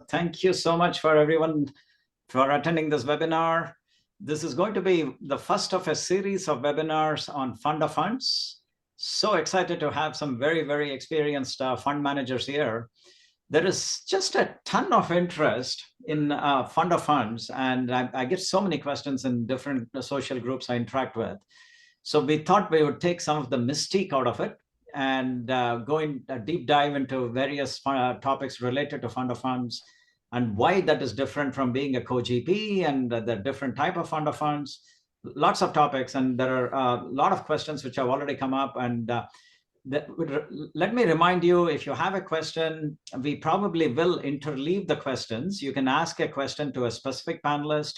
thank you so much for everyone for attending this webinar. This is going to be the first of a series of webinars on fund of funds. So excited to have some very, very experienced fund managers here. There is just a ton of interest in fund of funds, and I get so many questions in different social groups I interact with. So we thought we would take some of the mystique out of it and go in a deep dive into various topics related to fund of funds and why that is different from being a co-GP and the different type of fund of funds. Lots of topics, and there are a lot of questions which have already come up. And let me remind you, if you have a question, we probably will interleave the questions. You can ask a question to a specific panelist,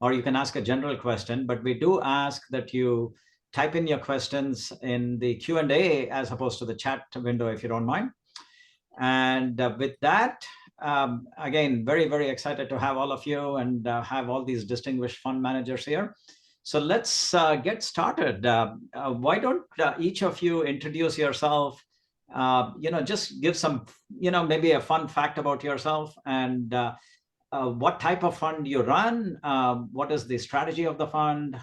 or you can ask a general question, but we do ask that you type in your questions in the Q&A as opposed to the chat window, if you don't mind. And with that, again, very, very excited to have all of you and have all these distinguished fund managers here. So let's get started. Why don't each of you introduce yourself, just give some, maybe a fun fact about yourself and what type of fund you run, what is the strategy of the fund,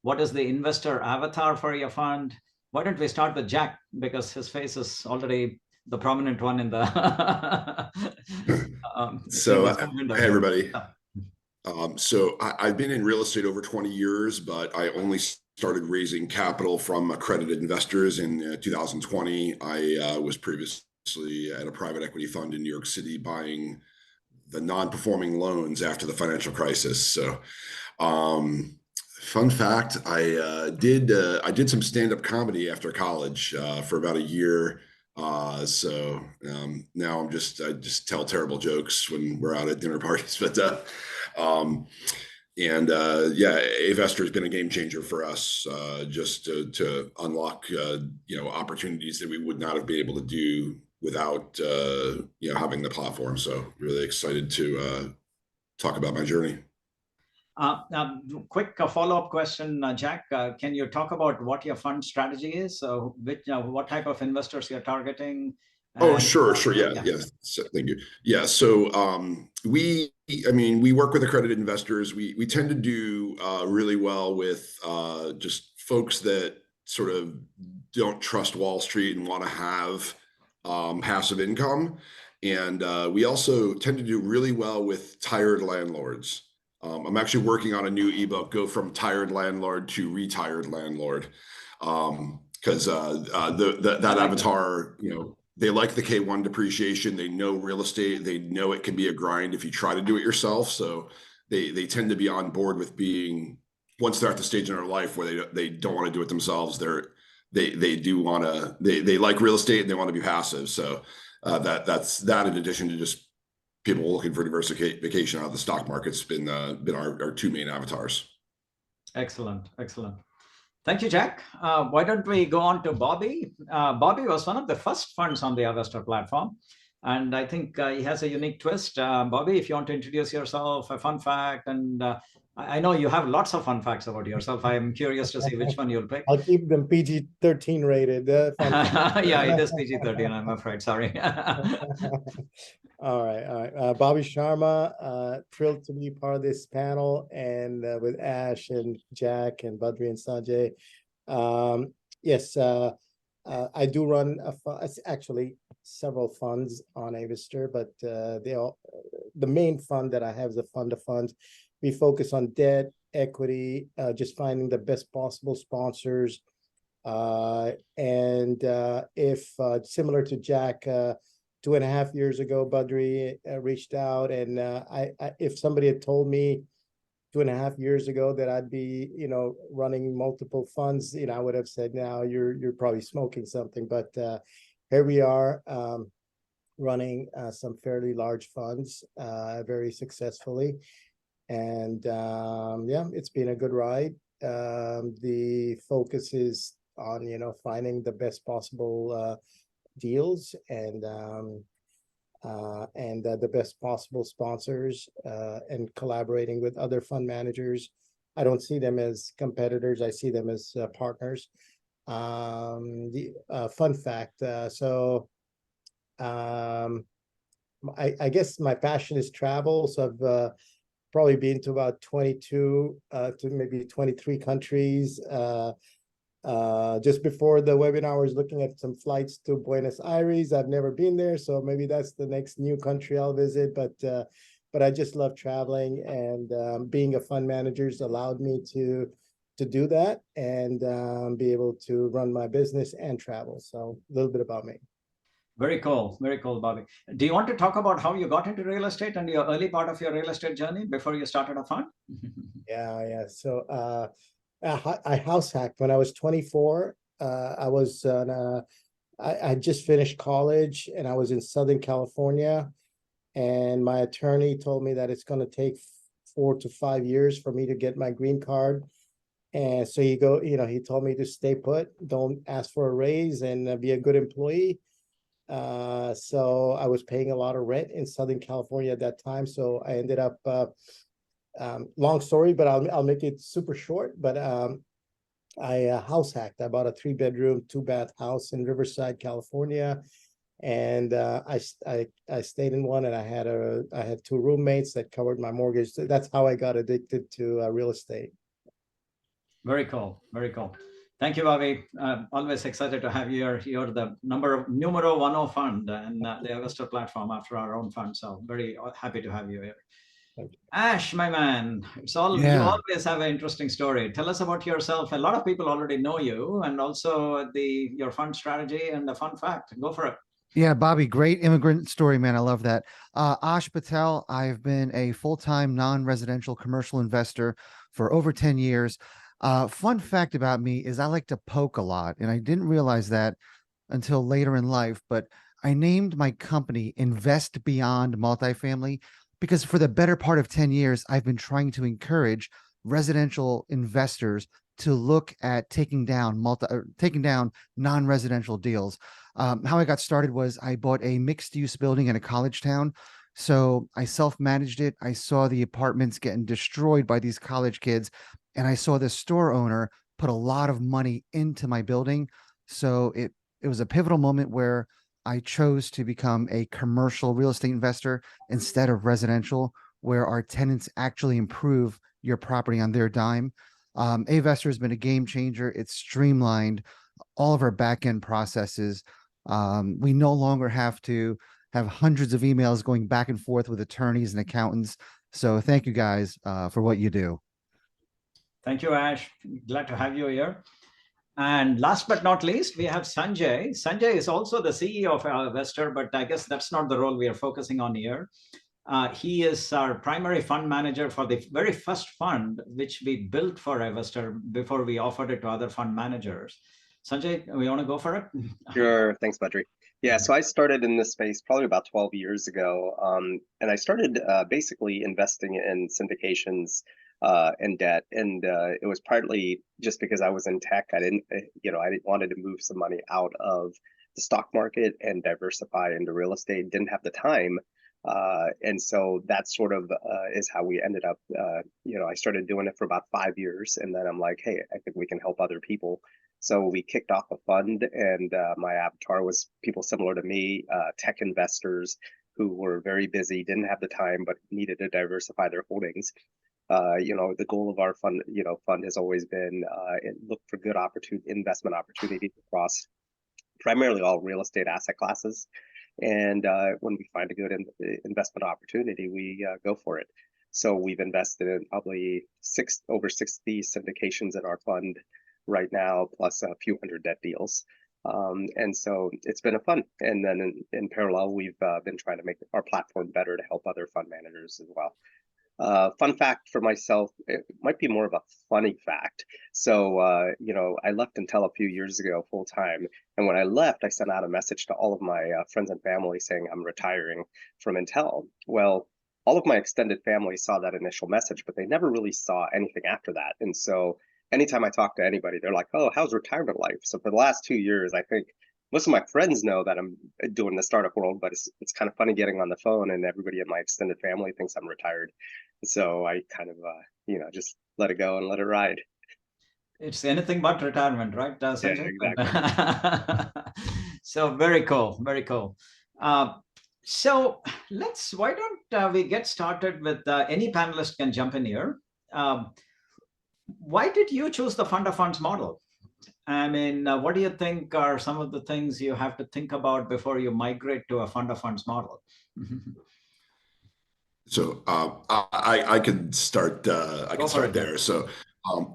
what is the investor avatar for your fund? Why don't we start with Jack, because his face is already the prominent one in the Hey everybody. So I've been in real estate over 20 years, but I only started raising capital from accredited investors in 2020. I was previously at a private equity fund in New York City buying the non-performing loans after the financial crisis. So fun fact, I did some stand-up comedy after college for about a year. So now I just tell terrible jokes when we're out at dinner parties, but A-Vestor has been a game changer for us, just to unlock opportunities that we would not have been able to do without having the platform. So really excited to talk about my journey. Quick follow-up question, Jack. Can you talk about what your fund strategy is? So what type of investors you're targeting? Oh, sure. Yeah. So, thank you. Yeah. So we work with accredited investors. We tend to do really well with just folks that sort of don't trust Wall Street and want to have passive income. And we also tend to do really well with tired landlords. I'm actually working on a new ebook, Go From Tired Landlord to Retired Landlord, because that avatar, they like the K1 depreciation. They know real estate. They know it can be a grind if you try to do it yourself. So they tend to be on board with being, once they're at the stage in their life where they don't want to do it themselves, they like real estate and they want to be passive. So that's that, in addition to just people looking for diversification out of the stock market's been our two main avatars. Excellent. Thank you, Jack. Why don't we go on to Bobby? Bobby was one of the first funds on the A-Vestor platform, and I think he has a unique twist. Bobby, if you want to introduce yourself, a fun fact, and I know you have lots of fun facts about yourself. I'm curious to see which one you'll pick. I'll keep them PG-13 rated. Yeah, it is PG-13, I'm afraid. Sorry. All right. Bobby Sharma, thrilled to be part of this panel, and with Ash and Jack and Badri and Sanjay. Yes, I do run actually several funds on A-Vestor, but the main fund that I have is a fund of funds. We focus on debt, equity, just finding the best possible sponsors. If similar to Jack, 2.5 years ago, Badri reached out, and if somebody had told me 2.5 years ago that I'd be, running multiple funds, I would have said, "Now you're probably smoking something." But here we are, running some fairly large funds, very successfully, and it's been a good ride. The focus is on finding the best possible deals and the best possible sponsors, and collaborating with other fund managers. I don't see them as competitors. I see them as partners. The fun fact, I guess my passion is travel. So I've probably been to about 22 to maybe 23 countries. Just before the webinar, I was looking at some flights to Buenos Aires. I've never been there, so maybe that's the next new country I'll visit. But I just love traveling, and being a fund manager has allowed me to do that and be able to run my business and travel. So a little bit about me. Very cool, Bobby. Do you want to talk about how you got into real estate and your early part of your real estate journey before you started a fund? Yeah. So I house hacked when I was 24. I was I just finished college and I was in Southern California, and my attorney told me that it's going to take 4 to 5 years for me to get my green card. And so he told me to stay put, don't ask for a raise, and be a good employee. So I was paying a lot of rent in Southern California at that time. So I ended up, long story, but I'll make it super short. But I house hacked. I bought a 3-bedroom, 2-bath house in Riverside, California, and I stayed in one, and I had 2 roommates that covered my mortgage. That's how I got addicted to real estate. Very cool. Thank you, Bobby. Always excited to have you here. You're the numero 10 fund and the Augusta platform after our own fund. So very happy to have you here. Ash, my man, you always have an interesting story. Tell us about yourself. A lot of people already know you, and also your fund strategy and the fun fact. Go for it. Yeah, Bobby, great immigrant story, man. I love that. Ash Patel, I've been a full-time non-residential commercial investor for over 10 years. Fun fact about me is I like to poke a lot, and I didn't realize that until later in life, but I named my company Invest Beyond Multifamily because for the better part of 10 years, I've been trying to encourage residential investors to look at taking down non-residential deals. How I got started was I bought a mixed-use building in a college town. So I self-managed it. I saw the apartments getting destroyed by these college kids, and I saw the store owner put a lot of money into my building. So it was a pivotal moment where I chose to become a commercial real estate investor instead of residential, where our tenants actually improve your property on their dime. A-Vestor has been a game changer. It's streamlined all of our back-end processes. We no longer have to have hundreds of emails going back and forth with attorneys and accountants. So thank you guys for what you do. Thank you, Ash. Glad to have you here. And last but not least, we have Sanjay. Sanjay is also the CEO of A-Vestor, but I guess that's not the role we are focusing on here. He is our primary fund manager for the very first fund, which we built for A-Vestor before we offered it to other fund managers. Sanjay, we want to go for it? Sure. Thanks, Badri. Yeah, so I started in this space probably about 12 years ago. And I started basically investing in syndications and debt. And it was partly just because I was in tech. I wanted to move some money out of the stock market and diversify into real estate. Didn't have the time. And so that sort of is how we ended up, I started doing it for about 5 years. And then I'm like, hey, I think we can help other people. So we kicked off a fund, and my avatar was people similar to me, tech investors who were very busy, didn't have the time, but needed to diversify their holdings. The goal of our fund has always been look for good investment opportunities across primarily all real estate asset classes. And when we find a good investment opportunity, we go for it. So we've invested in probably over 60 syndications in our fund right now, plus a few hundred debt deals. And so it's been a fun. And then in parallel, we've been trying to make our platform better to help other fund managers as well. Fun fact for myself, it might be more of a funny fact. So, I left Intel a few years ago full time. And when I left, I sent out a message to all of my friends and family saying I'm retiring from Intel. Well, all of my extended family saw that initial message, but they never really saw anything after that. And so anytime I talk to anybody, they're like, oh, how's retirement life? So for the last 2 years, I think most of my friends know that I'm doing the startup world, but it's kind of funny getting on the phone and everybody in my extended family thinks I'm retired. So I kind of, just let it go and let it ride. It's anything but retirement, right, Sanjay? Yeah, exactly. So very cool. So why don't we get started with any panelist can jump in here. Why did you choose the fund of funds model? I mean, what do you think are some of the things you have to think about before you migrate to a fund of funds model? So I could start. I Go can for it, start Jack. there. So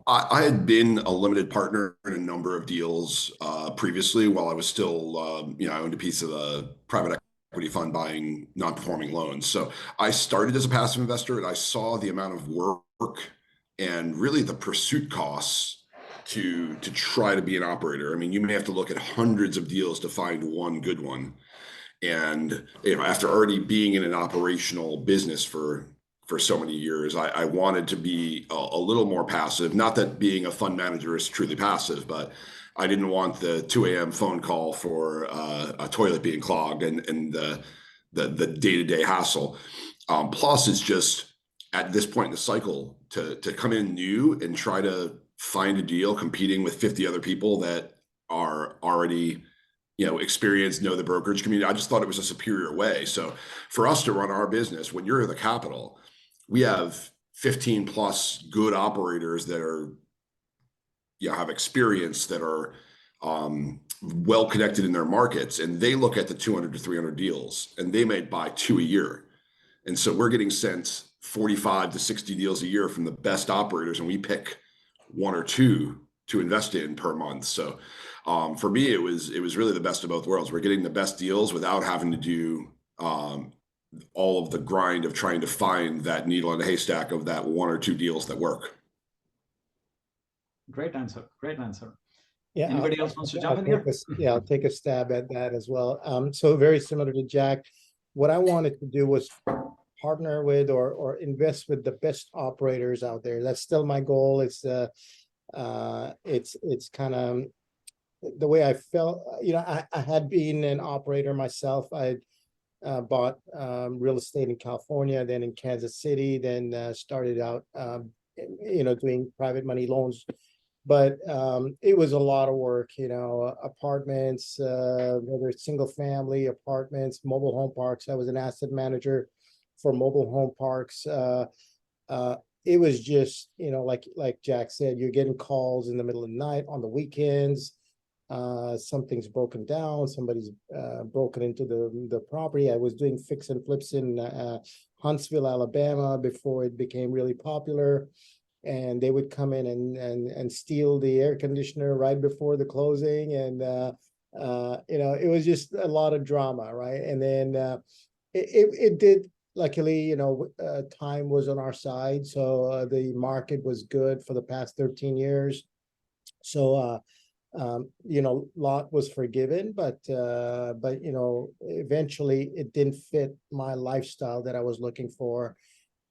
I had been a limited partner in a number of deals previously while I was still, I owned a piece of a private equity fund buying non-performing loans. So I started as a passive investor, and I saw the amount of work and really the pursuit costs to try to be an operator. I mean, you may have to look at hundreds of deals to find one good one. And after already being in an operational business for so many years, I wanted to be a little more passive. Not that being a fund manager is truly passive, but I didn't want the 2 a.m. phone call for a toilet being clogged and the day-to-day hassle. Plus, it's just at this point in the cycle to come in new and try to find a deal competing with 50 other people that are already experienced, know the brokerage community. I just thought it was a superior way. So for us to run our business, when you're the capital, we have 15 plus good operators that are, have experience, that are well connected in their markets, and they look at the 200 to 300 deals and they may buy 2 a year. And so we're getting sent 45 to 60 deals a year from the best operators, and we pick 1 or 2 to invest in per month. So for me, it was really the best of both worlds. We're getting the best deals without having to do all of the grind of trying to find that needle in a haystack of that 1 or 2 deals that work. Great answer. Great answer. Yeah. Anybody else wants to jump in here? I'll take a stab at that as well. So very similar to Jack, what I wanted to do was partner with or invest with the best operators out there. That's still my goal. It's kind of the way I felt. I had been an operator myself. I bought real estate in California, then in Kansas City, then started out doing private money loans. But it was a lot of work, apartments, whether it's single family apartments, mobile home parks. I was an asset manager for mobile home parks. It was just, like Jack said, you're getting calls in the middle of the night, on the weekends. Something's broken down. Somebody's broken into the property. I was doing fix and flips in Huntsville, Alabama, before it became really popular. And they would come in and steal the air conditioner right before the closing. And, it was just a lot of drama, right? And then it did, luckily, time was on our side. So the market was good for the past 13 years. So, lot was forgiven, but eventually it didn't fit my lifestyle that I was looking for.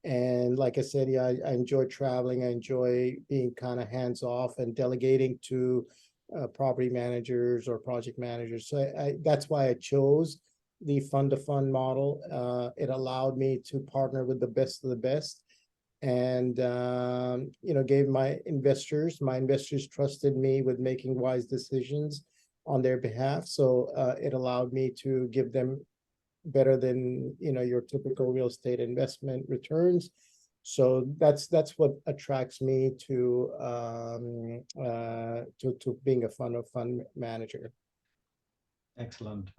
And like I said, I enjoy traveling. I enjoy being kind of hands off and delegating to property managers or project managers. So that's why I chose the fund to fund model. It allowed me to partner with the best of the best, and gave my investors trusted me with making wise decisions on their behalf. So it allowed me to give them better than your typical real estate investment returns. So that's what attracts me to being a fund manager. Excellent.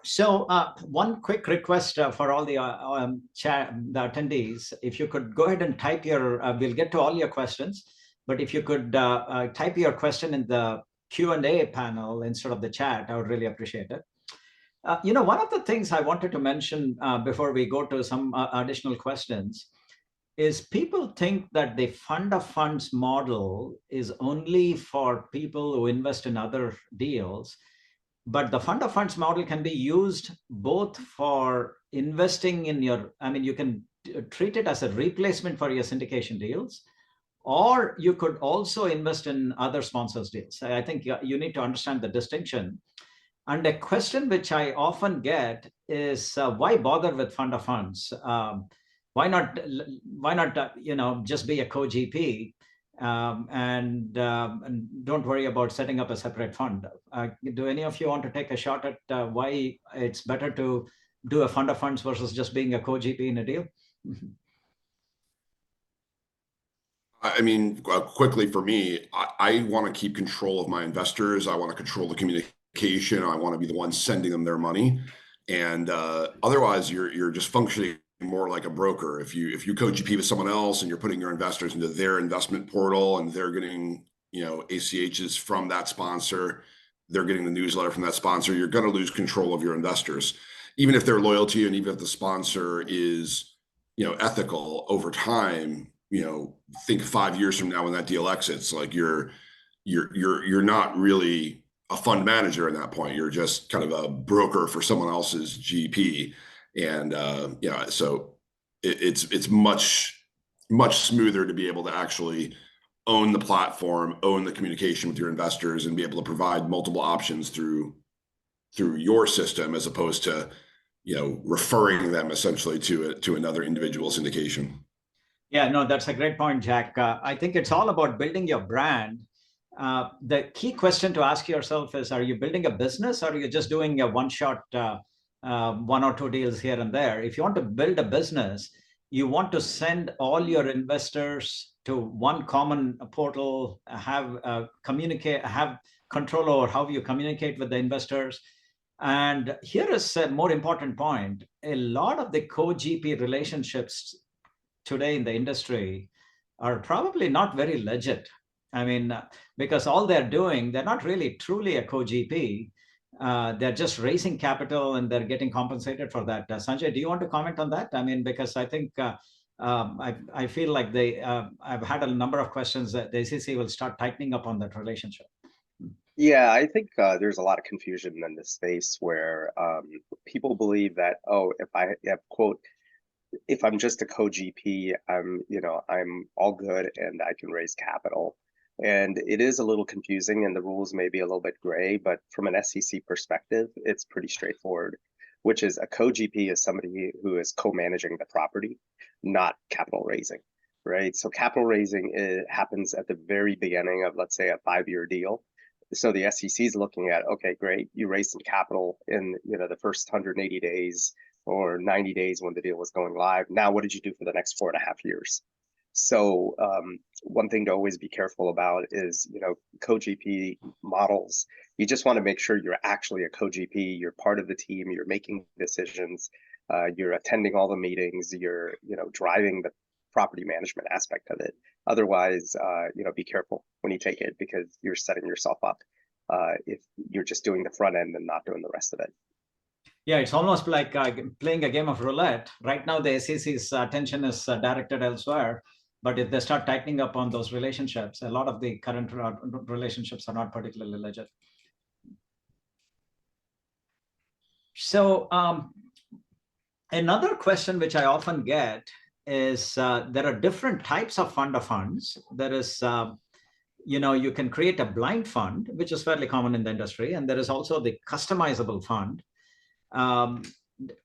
So one quick request for all the the attendees, if you could go ahead and type your, we'll get to all your questions, but if you could type your question in the Q&A panel instead of the chat, I would really appreciate it. One of the things I wanted to mention before we go to some additional questions is people think that the fund of funds model is only for people who invest in other deals. But the fund of funds model can be used both for investing in your, you can treat it as a replacement for your syndication deals, or you could also invest in other sponsors' deals. I think you need to understand the distinction. And a question which I often get is, why bother with fund of funds? Why not just be a co-GP and don't worry about setting up a separate fund. Do any of you want to take a shot at why it's better to do a fund of funds versus just being a co-GP in a deal? I mean, quickly for me, I want to keep control of my investors. I want to control the communication. I want to be the one sending them their money. And otherwise, you're just functioning more like a broker. If you co-GP with someone else and you're putting your investors into their investment portal and they're getting, you know, ACHs from that sponsor, they're getting the newsletter from that sponsor, you're going to lose control of your investors. Even if they're loyal to you and even if the sponsor is, you know, ethical over time, you know, think 5 years from now when that deal exits, like you're not really a fund manager at that point. You're just kind of a broker for someone else's GP. And yeah, so it's much smoother to be able to actually own the platform, own the communication with your investors, and be able to provide multiple options through your system, as opposed to, you know, referring them essentially to another individual syndication. Yeah, no, that's a great point, Jack. I think it's all about building your brand. The key question to ask yourself is, are you building a business or are you just doing a one-shot, 1 or 2 deals here and there? If you want to build a business, you want to send all your investors to one common portal, have control over how you communicate with the investors. And here is a more important point. A lot of the co-GP relationships today in the industry are probably not very legit. I mean, because all they're doing, they're not really truly a co-GP. They're just raising capital and they're getting compensated for that. Sanjay, do you want to comment on that? I mean, because I think I feel like I've had a number of questions that the SEC will start tightening up on that relationship. Yeah, I think there's a lot of confusion in this space where people believe that, oh, if I have, quote, if I'm just a co-GP, I'm all good and I can raise capital. And it is a little confusing and the rules may be a little bit gray, but from an SEC perspective, it's pretty straightforward, which is a co-GP is somebody who is co-managing the property, not capital raising, right? So capital raising happens at the very beginning of, let's say, a 5-year deal. So the SEC is looking at, okay, great, you raised some capital in, you know, the first 180 days or 90 days when the deal was going live. Now, what did you do for the next 4.5 years? So one thing to always be careful about is, you know, co-GP models. You just want to make sure you're actually a co-GP, you're part of the team, you're making decisions, you're attending all the meetings, you're, you know, driving the property management aspect of it. Otherwise, you know, be careful when you take it because you're setting yourself up if you're just doing the front end and not doing the rest of it. Yeah, it's almost like playing a game of roulette. Right now, the SEC's attention is directed elsewhere. But if they start tightening up on those relationships, a lot of the current relationships are not particularly legit. So another question which I often get is there are different types of fund of funds. There is, you know, you can create a blind fund, which is fairly common in the industry. And there is also the customizable fund.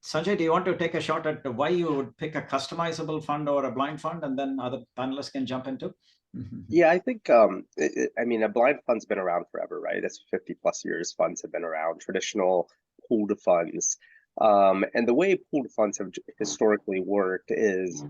Sanjay, do you want to take a shot at why you would pick a customizable fund or a blind fund, and then other panelists can jump into? Yeah, I think, I mean, a blind fund's been around forever, right? It's 50+ years funds have been around, traditional pooled funds. And the way pooled funds have historically worked is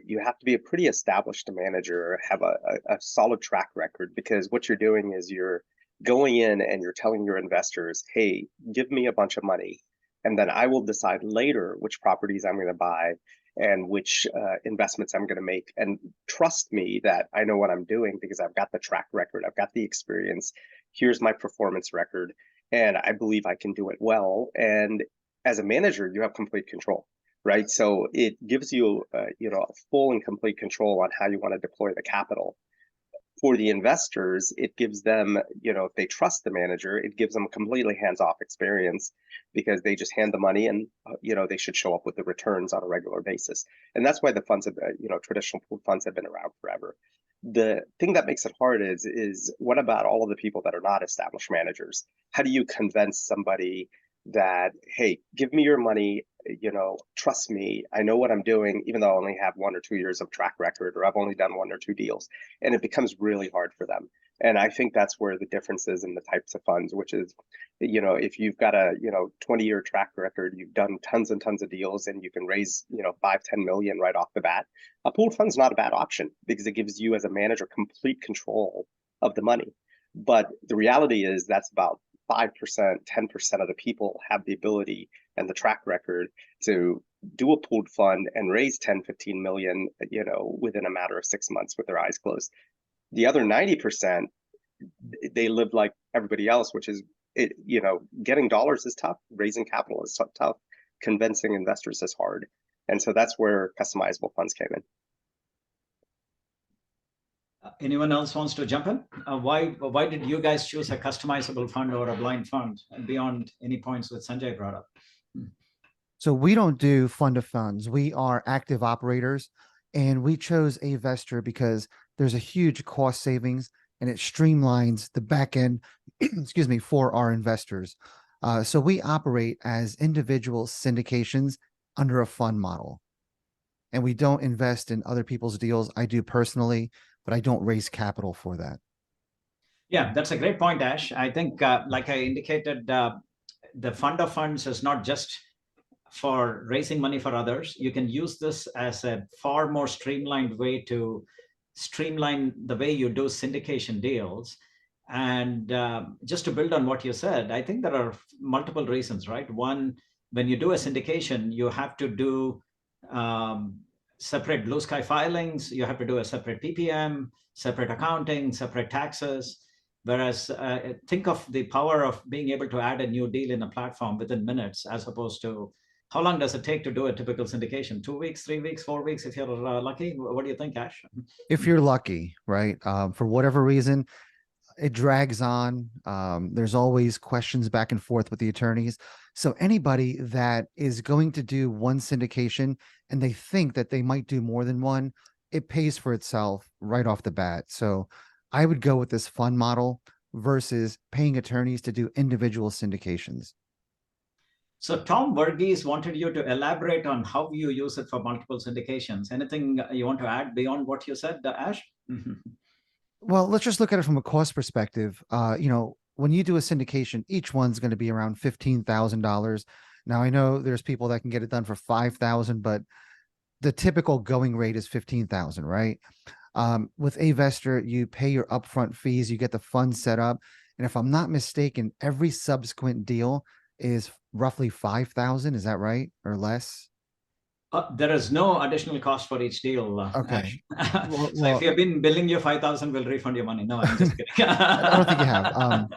you have to be a pretty established manager, have a solid track record, because what you're doing is you're going in and you're telling your investors, hey, give me a bunch of money. And then I will decide later which properties I'm going to buy and which investments I'm going to make. And trust me that I know what I'm doing because I've got the track record. I've got the experience. Here's my performance record. And I believe I can do it well. And as a manager, you have complete control, right? So it gives you, you know, full and complete control on how you want to deploy the capital. For the investors, it gives them, you know, if they trust the manager, it gives them a completely hands-off experience because they just hand the money and, you know, they should show up with the returns on a regular basis. And that's why the funds have, you know, traditional pooled funds have been around forever. The thing that makes it hard is what about all of the people that are not established managers? How do you convince somebody that, hey, give me your money, trust me, I know what I'm doing, even though I only have 1 or 2 years of track record, or I've only done 1 or 2 deals. And it becomes really hard for them. And I think that's where the difference is in the types of funds, which is, if you've got a, 20-year track record, you've done tons and tons of deals, and you can raise, 5-10 million right off the bat, a pooled fund's not a bad option because it gives you as a manager complete control of the money. But the reality is that's about 5%, 10% of the people have the ability and the track record to do a pooled fund and raise 10, 15 million, within a matter of 6 months with their eyes closed. The other 90%, they live like everybody else, which is, getting dollars is tough, raising capital is tough, convincing investors is hard. And so that's where customizable funds came in. Anyone else wants to jump in? Why did you guys choose a customizable fund or a blind fund beyond any points that Sanjay brought up? So we don't do fund of funds. We are active operators, and we chose Avestor because there's a huge cost savings and it streamlines the back end, excuse me, for our investors. So we operate as individual syndications under a fund model, and we don't invest in other people's deals. I do personally, but I don't raise capital for that. Yeah, that's a great point, Ash. I think, like I indicated, the fund of funds is not just for raising money for others. You can use this as a far more streamlined way to streamline the way you do syndication deals. And just to build on what you said, I think there are multiple reasons, right? One, when you do a syndication, you have to do separate blue sky filings, you have to do a separate PPM, separate accounting, separate taxes. Whereas think of the power of being able to add a new deal in a platform within minutes, as opposed to how long does it take to do a typical syndication? 2 weeks, 3 weeks, 4 weeks, if you're lucky? What do you think, Ash? If you're lucky, right? For whatever reason, it drags on. There's always questions back and forth with the attorneys. So anybody that is going to do one syndication and they think that they might do more than one, it pays for itself right off the bat. So I would go with this fund model versus paying attorneys to do individual syndications. So Tom Verghese wanted you to elaborate on how you use it for multiple syndications. Anything you want to add beyond what you said, Ash? Well, let's just look at it from a cost perspective. When you do a syndication, each one's going to be around $15,000. Now, I know there's people that can get it done for $5,000, but the typical going rate is $15,000, right? With Avestor, you pay your upfront fees, you get the fund set up. And if I'm not mistaken, every subsequent deal is roughly $5,000. Is that right? Or less? There is no additional cost for each deal. Okay. So if you've been billing you 5,000, we'll refund your money. No, I'm just kidding. I don't think you have.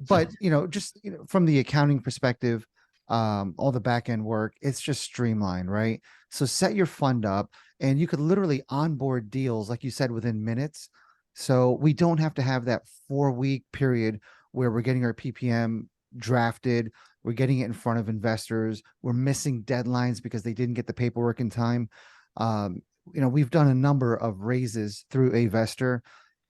But just from the accounting perspective, all the back end work, it's just streamlined, right? So set your fund up, and you could literally onboard deals, like you said, within minutes. So we don't have to have that 4-week period where we're getting our PPM drafted, we're getting it in front of investors, we're missing deadlines because they didn't get the paperwork in time. We've done a number of raises through Avestor,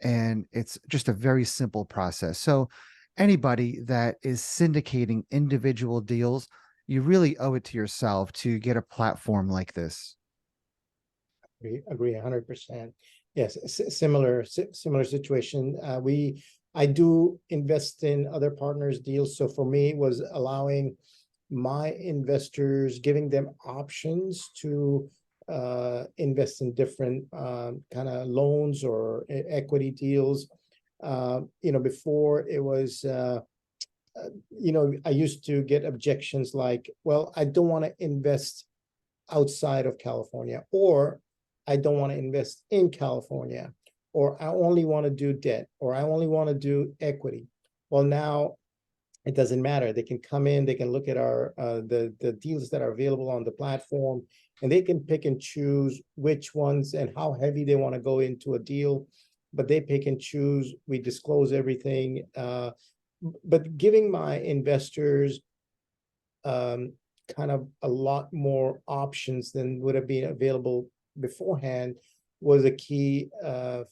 and it's just a very simple process. So anybody that is syndicating individual deals, you really owe it to yourself to get a platform like this. Agree 100%. Yes, similar situation. I do invest in other partners' deals. So for me, it was allowing my investors, giving them options to invest in different kind of loans or equity deals. Before it was, I used to get objections like, well, I don't want to invest outside of California, or I don't want to invest in California, or I only want to do debt, or I only want to do equity. Well, now it doesn't matter. They can come in, they can look at our the deals that are available on the platform, and they can pick and choose which ones and how heavy they want to go into a deal. But they pick and choose. We disclose everything. But giving my investors kind of a lot more options than would have been available beforehand was a key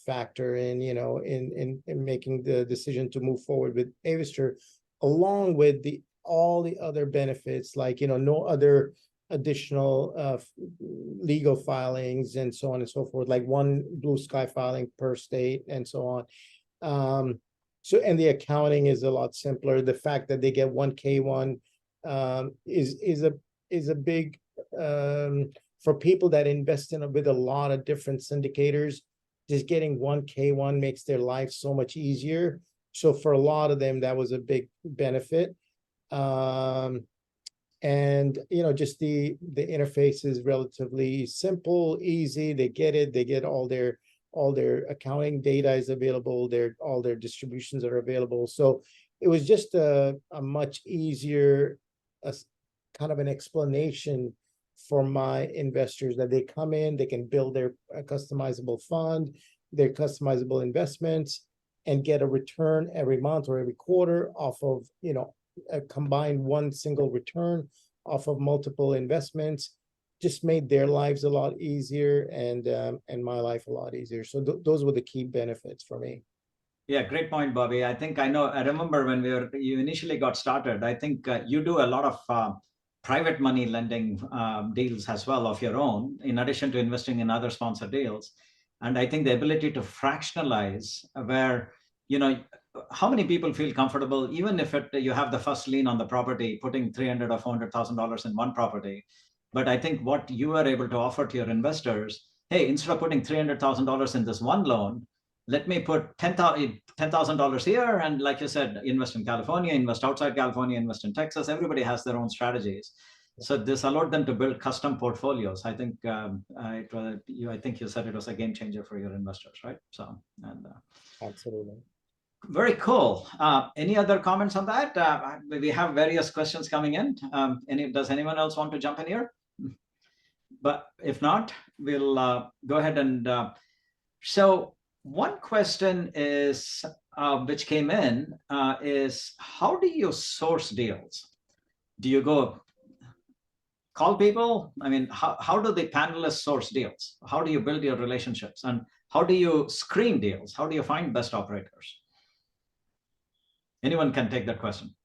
factor in in making the decision to move forward with Avestor, along with the all the other benefits, like, no other additional legal filings and so on and so forth, like one blue sky filing per state and so on. So, and the accounting is a lot simpler. The fact that they get one K1 is a big for people that invest with a lot of different syndicators. Just getting one K1 makes their life so much easier. So for a lot of them, that was a big benefit. And just the interface is relatively simple, easy. They get it. They get all their accounting data is available. All their distributions are available. So it was just a much easier kind of an explanation for my investors, that they come in, they can build their customizable fund, their customizable investments, and get a return every month or every quarter off of, a combined one single return off of multiple investments. Just made their lives a lot easier, and my life a lot easier. So those were the key benefits for me. Yeah, great point, Bobby. I remember when you initially got started, I think you do a lot of private money lending deals as well of your own, in addition to investing in other sponsor deals. And I think the ability to fractionalize, where, how many people feel comfortable, even if you have the first lien on the property, putting $300,000 or $400,000 in one property. But I think what you are able to offer to your investors, hey, instead of putting $300,000 in this one loan, let me put $10,000 here. And like you said, invest in California, invest outside California, invest in Texas. Everybody has their own strategies. So this allowed them to build custom portfolios. I think I think you said it was a game changer for your investors, right? So, and absolutely. Very cool. Any other comments on that? We have various questions coming in. Does anyone else want to jump in here? But if not, we'll go ahead and so one question is which came in is, how do you source deals? Do you go call people? I mean, how do the panelists source deals? How do you build your relationships? And how do you screen deals? How do you find best operators? Anyone can take that question.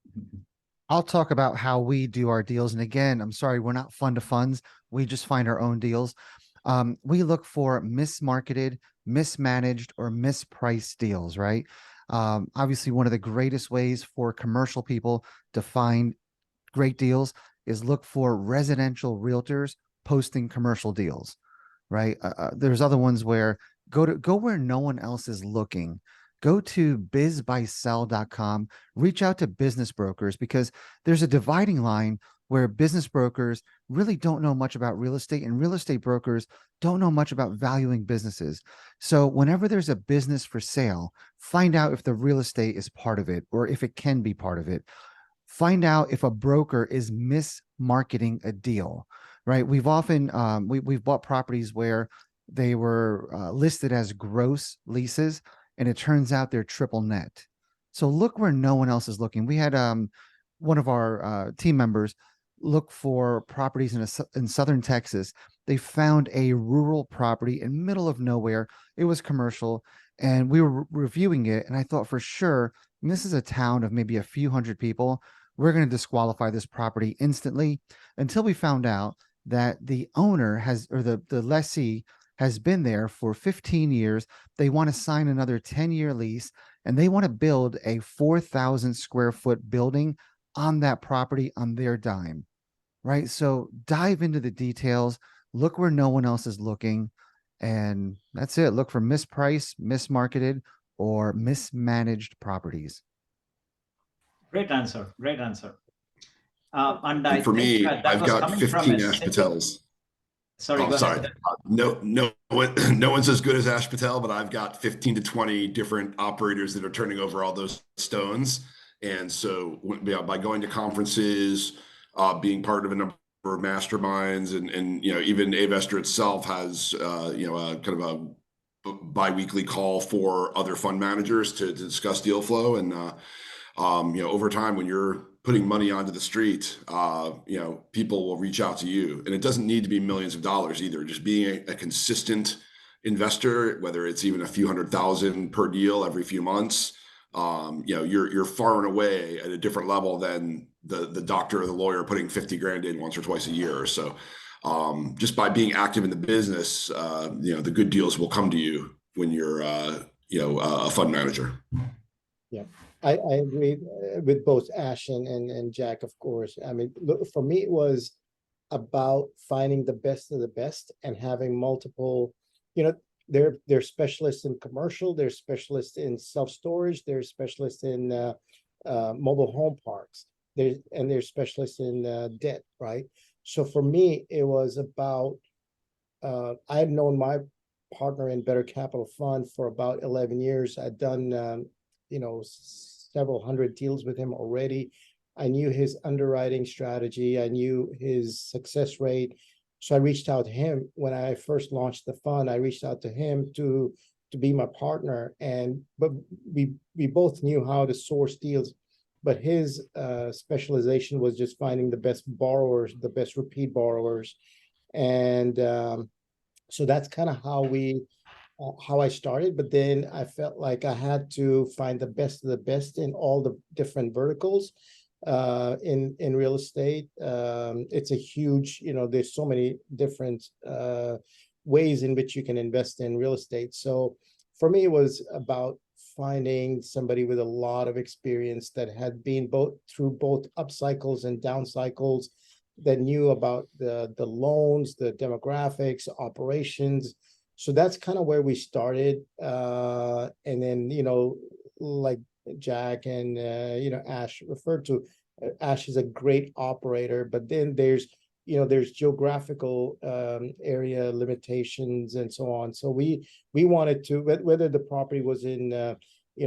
I'll talk about how we do our deals. And again, I'm sorry, we're not fund to funds. We just find our own deals. We look for mismarketed, mismanaged, or mispriced deals, right? Obviously, one of the greatest ways for commercial people to find great deals is look for residential realtors posting commercial deals, right? There's other ones where go where no one else is looking. Go to bizbuysell.com, reach out to business brokers, because there's a dividing line where business brokers really don't know much about real estate, and real estate brokers don't know much about valuing businesses. So whenever there's a business for sale, find out if the real estate is part of it, or if it can be part of it. Find out if a broker is mismarketing a deal, right? We've often, we've bought properties where they were listed as gross leases, and it turns out they're triple net. So look where no one else is looking. We had one of our team members look for properties in southern Texas. They found a rural property in middle of nowhere. It was commercial, and we were reviewing it, and I thought for sure, this is a town of maybe a few hundred people. We're going to disqualify this property instantly, until we found out that the owner the lessee has been there for 15 years. They want to sign another 10-year lease, and they want to build a 4,000 square foot building on that property on their dime, right? So dive into the details, look where no one else is looking, and that's it. Look for mispriced, mismarketed, or mismanaged properties. And for me, I've got 15 Ash Patels. Sorry, go ahead. No one's as good as Ash Patel, but I've got 15 to 20 different operators that are turning over all those stones. And so by going to conferences, being part of a number of masterminds, and even Avestor itself has a kind of a bi-weekly call for other fund managers to discuss deal flow. And over time, when you're putting money onto the street, people will reach out to you, and it doesn't need to be millions of dollars either. Just being a consistent investor, whether it's even a few $100,000 per deal every few months, you're far and away at a different level than the doctor or the lawyer putting 50 grand in once or twice a year or so. Just by being active in the business, the good deals will come to you when you're, a fund manager. Yeah, I agree with both Ash and Jack, of course. I mean, look, for me, it was about finding the best of the best and having multiple, they're specialists in commercial, they're specialists in self-storage, they're specialists in mobile home parks, they're specialists in debt, right? So for me, it was about, I had known my partner in Better Capital Fund for about 11 years. I'd done, several hundred deals with him already. I knew his underwriting strategy. I knew his success rate. So I reached out to him when I first launched the fund. I reached out to him to be my partner, but we both knew how to source deals. But his specialization was just finding the best borrowers, the best repeat borrowers, and so that's kind of how I started. But then I felt like I had to find the best of the best in all the different verticals in real estate. It's a huge, there's so many different ways in which you can invest in real estate. So for me, it was about finding somebody with a lot of experience that had been through both up cycles and down cycles, that knew about the loans, the demographics, operations. So that's kind of where we started. And then, like Jack and, Ash referred to, Ash is a great operator, but then there's geographical area limitations and so on. So we wanted to, whether the property was in,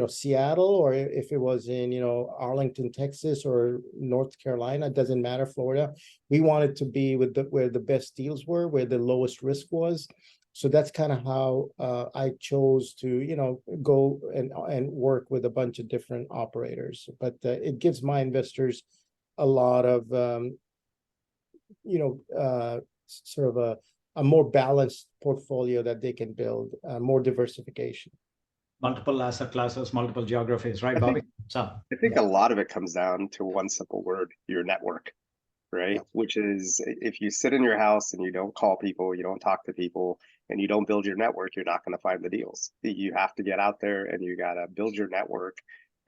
Seattle, or if it was in, Arlington, Texas, or North Carolina, it doesn't matter, Florida. We wanted to be where the best deals were, where the lowest risk was. So that's kind of how I chose to, go and work with a bunch of different operators. But it gives my investors a lot of, sort of a more balanced portfolio that they can build, more diversification. Multiple asset classes, multiple geographies, right, Bobby? I think a lot of it comes down to one simple word: your network, right? Yeah. Which is, if you sit in your house and you don't call people, you don't talk to people, and you don't build your network, you're not going to find the deals. You have to get out there and you got to build your network.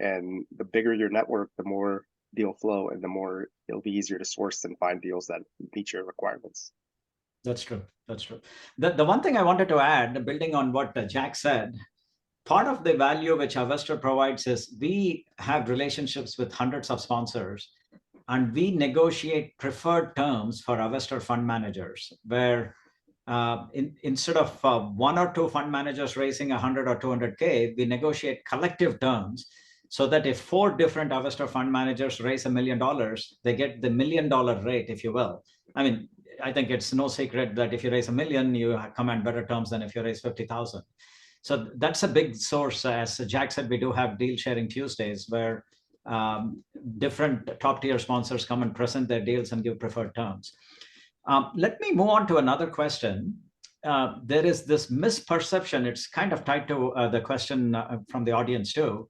And the bigger your network, the more deal flow, and the more it'll be easier to source and find deals that meet your requirements. That's true. That's true. The one thing I wanted to add, building on what Jack said, part of the value which Avestor provides is we have relationships with hundreds of sponsors, and we negotiate preferred terms for Avestor fund managers, where instead of one or two fund managers raising 100 or 200K, we negotiate collective terms, so that if 4 different Avestor fund managers raise $1 million, they get the $1 million rate, if you will. I mean, I think it's no secret that if you raise $1 million, you command better terms than if you raise 50,000. So that's a big source. As Jack said, we do have deal sharing Tuesdays, where different top tier sponsors come and present their deals and give preferred terms. Let me move on to another question. There is this misperception. It's kind of tied to the question from the audience too.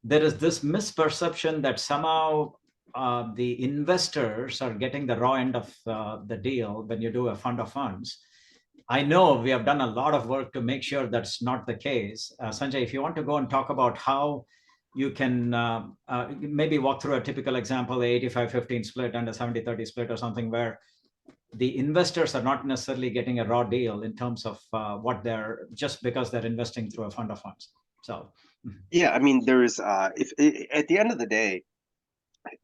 There is this misperception that somehow the investors are getting the raw end of the deal when you do a fund of funds. I know we have done a lot of work to make sure that's not the case. Sanjay, if you want to go and talk about how you can maybe walk through a typical example, the 85-15 split and a 70-30 split or something, where the investors are not necessarily getting a raw deal in terms of what they're, just because they're investing through a fund of funds. So, yeah, I mean, there's if at the end of the day,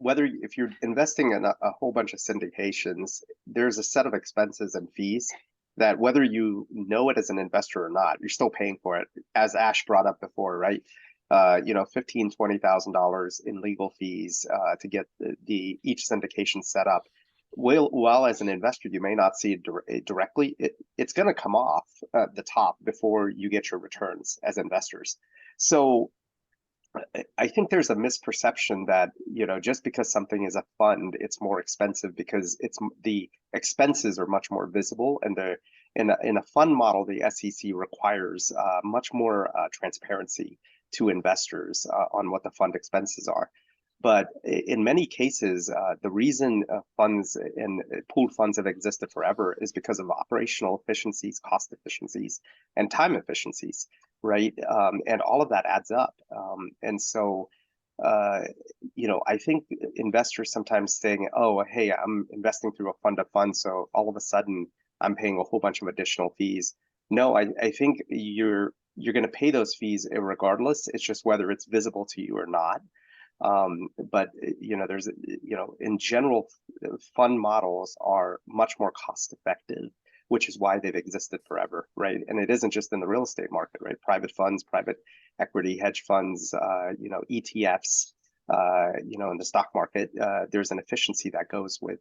if you're investing in a whole bunch of syndications, there's a set of expenses and fees that, whether you know it as an investor or not, you're still paying for it. As Ash brought up before, right? $15,000, $20,000 in legal fees to get each syndication set up. While as an investor, you may not see it directly, it's going to come off the top before you get your returns as investors. So I think there's a misperception that, just because something is a fund, it's more expensive, because the expenses are much more visible, and in a fund model, the SEC requires much more transparency to investors on what the fund expenses are. But in many cases, the reason funds and pooled funds have existed forever is because of operational efficiencies, cost efficiencies, and time efficiencies, right? And all of that adds up. And so, I think investors sometimes saying, "Oh, hey, I'm investing through a fund of funds, so all of a sudden I'm paying a whole bunch of additional fees." No, I think you're going to pay those fees regardless. It's just whether it's visible to you or not. But there's in general, fund models are much more cost effective, which is why they've existed forever, right? And it isn't just in the real estate market, right? Private funds, private equity, hedge funds, ETFs, in the stock market, there's an efficiency that goes with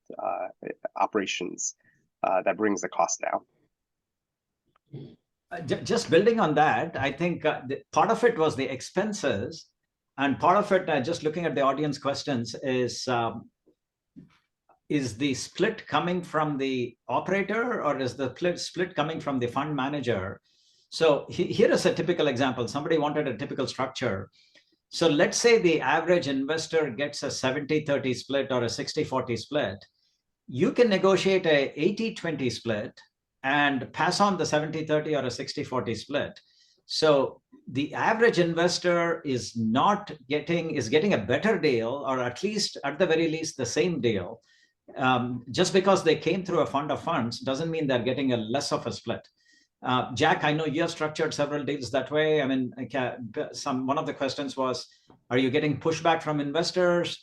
operations that brings the cost down. Just building on that, I think part of it was the expenses. And part of it, just looking at the audience questions, is the split coming from the operator, or is the split coming from the fund manager? So here is a typical example. Somebody wanted a typical structure. So let's say the average investor gets a 70-30 split or a 60-40 split. You can negotiate a 80-20 split and pass on the 70-30 or a 60-40 split. So the average investor is getting a better deal, or at the very least the same deal. Just because they came through a fund of funds doesn't mean they're getting a less of a split. Jack, I know you have structured several deals that way. I mean, one of the questions was, are you getting pushback from investors?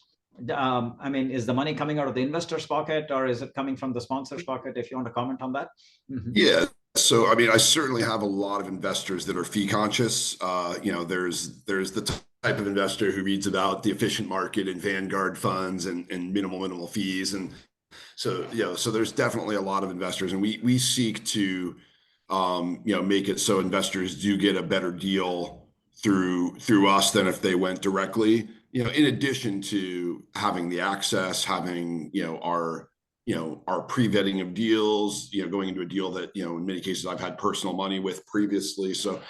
I mean, is the money coming out of the investor's pocket, or is it coming from the sponsor's pocket? If you want to comment on that. Mm-hmm. Yeah. So, I mean, I certainly have a lot of investors that are fee conscious. There's the type of investor who reads about the efficient market and Vanguard funds and minimal fees. And so, so there's definitely a lot of investors, and we seek to, make it so investors do get a better deal through us than if they went directly, in addition to having the access, having, our pre-vetting of deals, going into a deal that, in many cases I've had personal money with previously. So,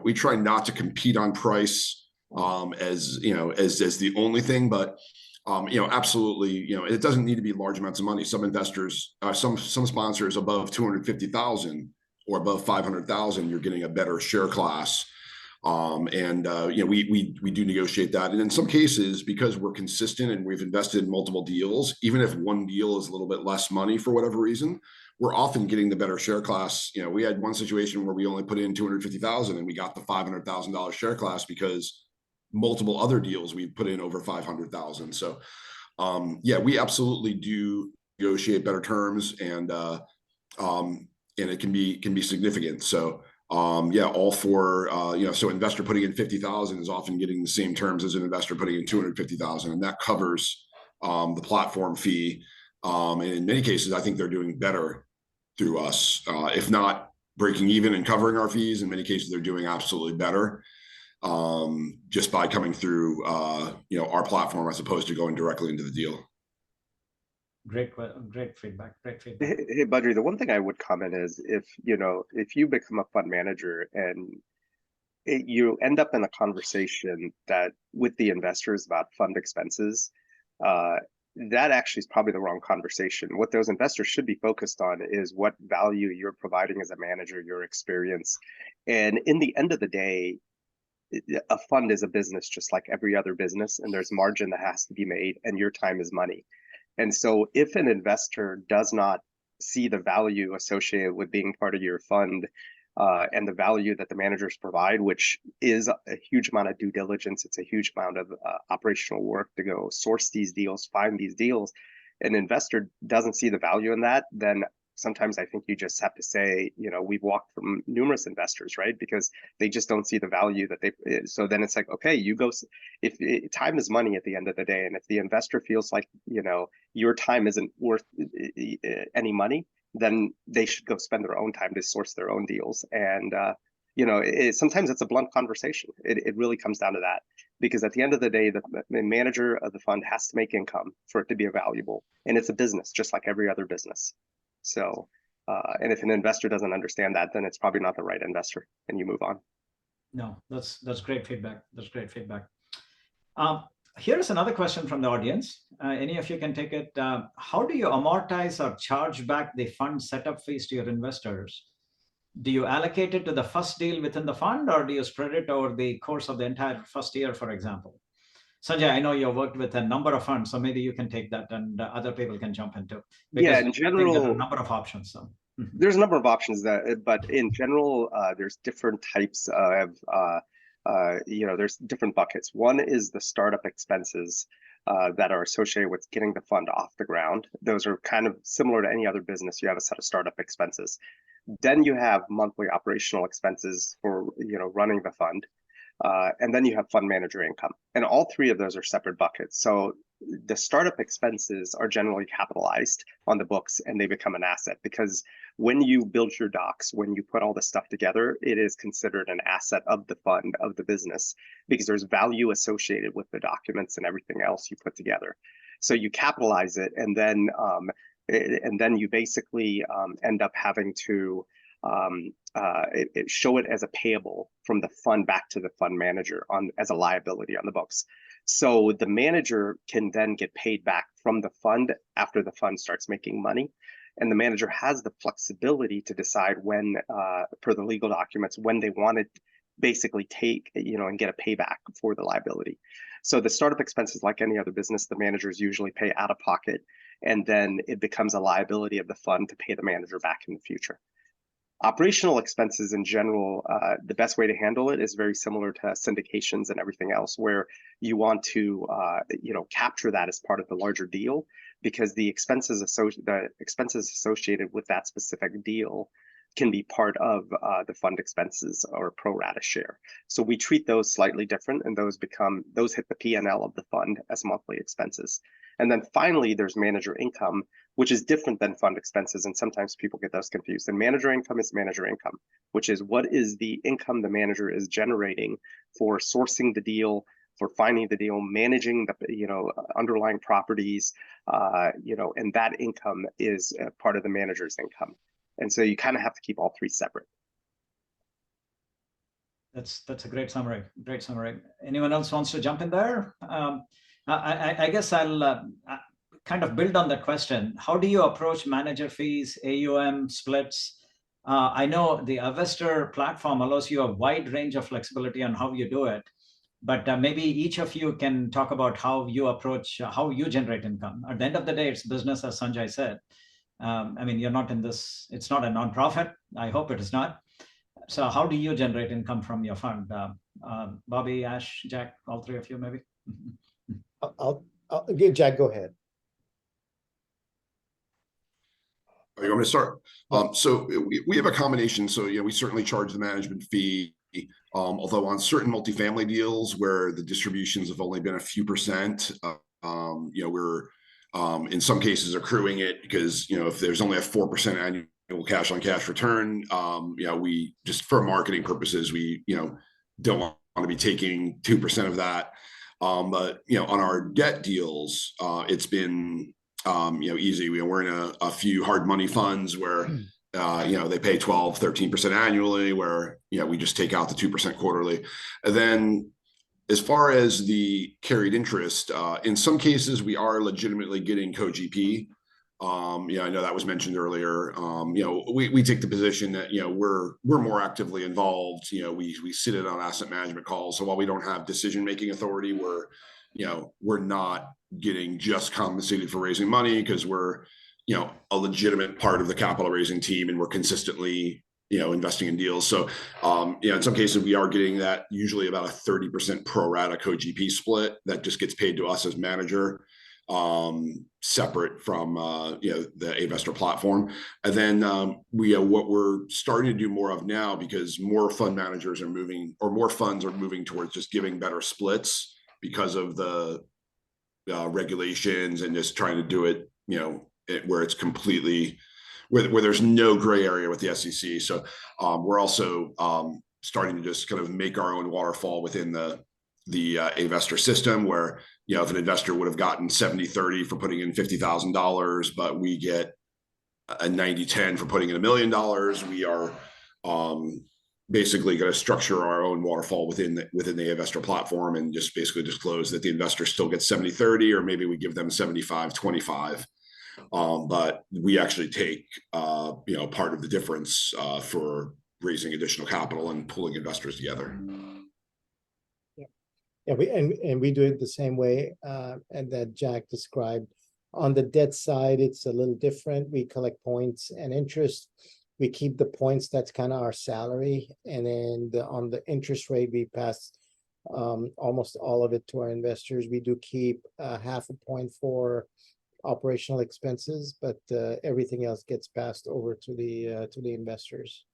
we try not to compete on price as the only thing, but, absolutely, it doesn't need to be large amounts of money. Some investors, some sponsors above 250,000 or above 500,000, you're getting a better share class. We do negotiate that. And in some cases, because we're consistent and we've invested in multiple deals, even if one deal is a little bit less money for whatever reason, we're often getting the better share class. We had one situation where we only put in 250,000 and we got the $500,000 share class because multiple other deals we put in over 500,000. So, we absolutely do negotiate better terms, and it can be significant. So, all for, so investor putting in 50,000 is often getting the same terms as an investor putting in 250,000, and that covers the platform fee. And in many cases, I think they're doing better through us, if not breaking even and covering our fees. In many cases, they're doing absolutely better just by coming through, our platform as opposed to going directly into the deal. Great feedback. Hey, Badri, the one thing I would comment is if you become a fund manager and you end up in a conversation that with the investors about fund expenses, that actually is probably the wrong conversation. What those investors should be focused on is what value you're providing as a manager, your experience. And in the end of the day, a fund is a business just like every other business, and there's margin that has to be made, and your time is money. And so if an investor does not see the value associated with being part of your fund and the value that the managers provide, which is a huge amount of due diligence, it's a huge amount of operational work to go source these deals, find these deals, an investor doesn't see the value in that, then sometimes I think you just have to say, we've walked from numerous investors, right? Because they just don't see the value that so then it's like, okay, you go, if time is money at the end of the day. And if the investor feels like, your time isn't worth any money, then they should go spend their own time to source their own deals. And, sometimes it's a blunt conversation. It really comes down to that, because at the end of the day, the manager of the fund has to make income for it to be valuable. And it's a business, just like every other business. So, and if an investor doesn't understand that, then it's probably not the right investor, and you move on. No, that's great feedback. Here's another question from the audience. Any of you can take it. How do you amortize or charge back the fund setup fees to your investors? Do you allocate it to the first deal within the fund, or do you spread it over the course of the entire first year, for example? Sanjay, I know you've worked with a number of funds, so maybe you can take that and other people can jump into. Yeah, in I think there are a general, number of options. So. there's a number of options but in general, there's different types of, there's different buckets. One is the startup expenses that are associated with getting the fund off the ground. Those are kind of similar to any other business. You have a set of startup expenses. Then you have monthly operational expenses for, running the fund. And then you have fund manager income. And all three of those are separate buckets. So the startup expenses are generally capitalized on the books and they become an asset, because when you build your docs, when you put all this stuff together, it is considered an asset of the fund, of the business, because there's value associated with the documents and everything else you put together. So you capitalize it, and then you basically end up having to show it as a payable from the fund back to the fund manager as a liability on the books. So the manager can then get paid back from the fund after the fund starts making money. And the manager has the flexibility to decide when, per the legal documents, when they want to basically take, and get a payback for the liability. So the startup expenses, like any other business, the managers usually pay out of pocket, and then it becomes a liability of the fund to pay the manager back in the future. Operational expenses in general, the best way to handle it is very similar to syndications and everything else, where you want to, capture that as part of the larger deal, because the expenses associated with that specific deal can be part of the fund expenses or pro rata share. So we treat those slightly different, and those hit the P&L of the fund as monthly expenses. And then finally, there's manager income, which is different than fund expenses. And sometimes people get those confused. And manager income is manager income, which is what is the income the manager is generating for sourcing the deal, for finding the deal, managing the underlying properties, and that income is part of the manager's income. And so you kind of have to keep all three separate. That's a great summary. Great summary. Anyone else wants to jump in there? I guess I'll kind of build on that question. How do you approach manager fees, AUM splits? I know the Investor platform allows you a wide range of flexibility on how you do it, but maybe each of you can talk about how you approach, how you generate income. At the end of the day, it's business, as Sanjay said. You're not in this, it's not a nonprofit. I hope it is not. So how do you generate income from your fund? Bobby, Ash, Jack, all three of you maybe? I'll give Jack, go ahead. You want me to start? So we have a combination. So, we certainly charge the management fee, although on certain multifamily deals where the distributions have only been a few percent, we're in some cases accruing it, because, if there's only a 4% annual cash on cash return, we just, for marketing purposes, we, don't want to be taking 2% of that. But, on our debt deals, it's been, easy. We're in a few hard money funds where, they pay 12, 13% annually, where, we just take out the 2% quarterly. And then as far as the carried interest, in some cases, we are legitimately getting co-GP. I know that was mentioned earlier. We take the position that, we're more actively involved. We sit in on asset management calls. So while we don't have decision-making authority, we're not getting just compensated for raising money, because we're, a legitimate part of the capital raising team, and we're consistently, investing in deals. So, in some cases we are getting that, usually about a 30% pro rata co-GP split that just gets paid to us as manager, separate from, the Investor platform. And then, what we're starting to do more of now, because more fund managers are moving, or more funds are moving towards just giving better splits because of the regulations, and just trying to do it, where it's completely, where there's no gray area with the SEC. So we're also starting to just kind of make our own waterfall within the Investor system, where, if an investor would have gotten 70-30 for putting in $50,000, but we get a 90-10 for putting in $1 million, we are basically going to structure our own waterfall within the investor platform and just basically disclose that the investor still gets 70-30, or maybe we give them 75-25. But we actually take part of the difference for raising additional capital and pulling investors together. Yeah, we do it the same way and that Jack described. On the debt side, it's a little different. We collect points and interest. We keep the points, that's kind of our salary. And then on the interest rate, we pass almost all of it to our investors. We do keep half a point for operational expenses, but everything else gets passed over to the investors.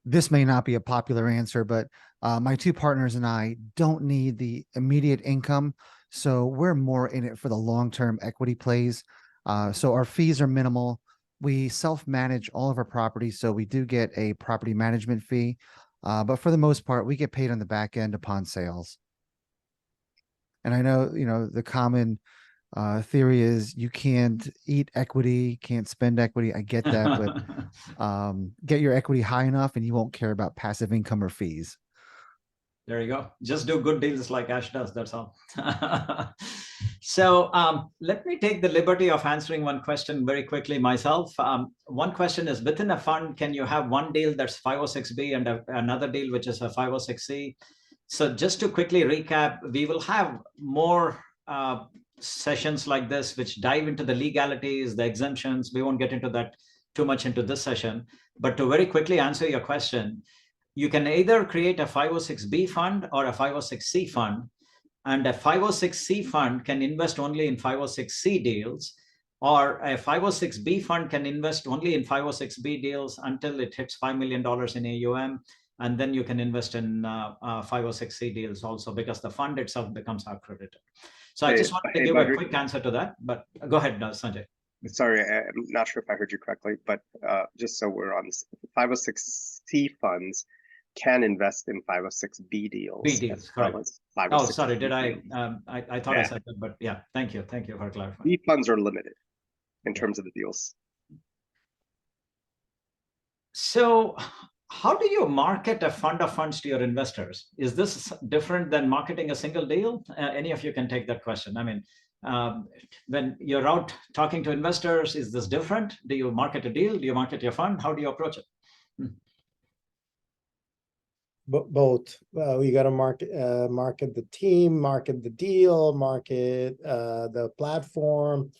This may not be a popular answer, but my two partners and I don't need the immediate income. So we're more in it for the long-term equity plays. So our fees are minimal. We self-manage all of our properties, so we do get a property management fee. But for the most part, we get paid on the back end upon sales. And I know, the common theory is you can't eat equity, can't spend equity. I get that, but get your equity high enough and you won't care about passive income or fees. There you go. Just do good deals like Ash does. That's all. So let me take the liberty of answering one question very quickly myself. One question is, within a fund, can you have one deal that's 506B and another deal which is a 506C? So just to quickly recap, we will have more sessions like this which dive into the legalities, the exemptions. We won't get into that too much into this session. But to very quickly answer your question, you can either create a 506B fund or a 506C fund. And a 506C fund can invest only in 506C deals, or a 506B fund can invest only in 506B deals until it hits $5 million in AUM. And then you can invest in 506C deals also, because the fund itself becomes accredited. So I just wanted to give a quick answer to that, but go ahead, Sanjay. Sorry, I'm not sure if I heard you correctly, but just so we're on this, 506C funds can invest in 506B deals. B deals, correct. Oh, sorry, did I thought I said that, but yeah, thank you for clarifying. B funds are limited in terms of the deals. So how do you market a fund of funds to your investors? Is this different than marketing a single deal? Any of you can take that question. I mean, when you're out talking to investors, is this different? Do you market a deal? Do you market your fund? How do you approach it? Both. You got to market the team, market the deal, market the platform.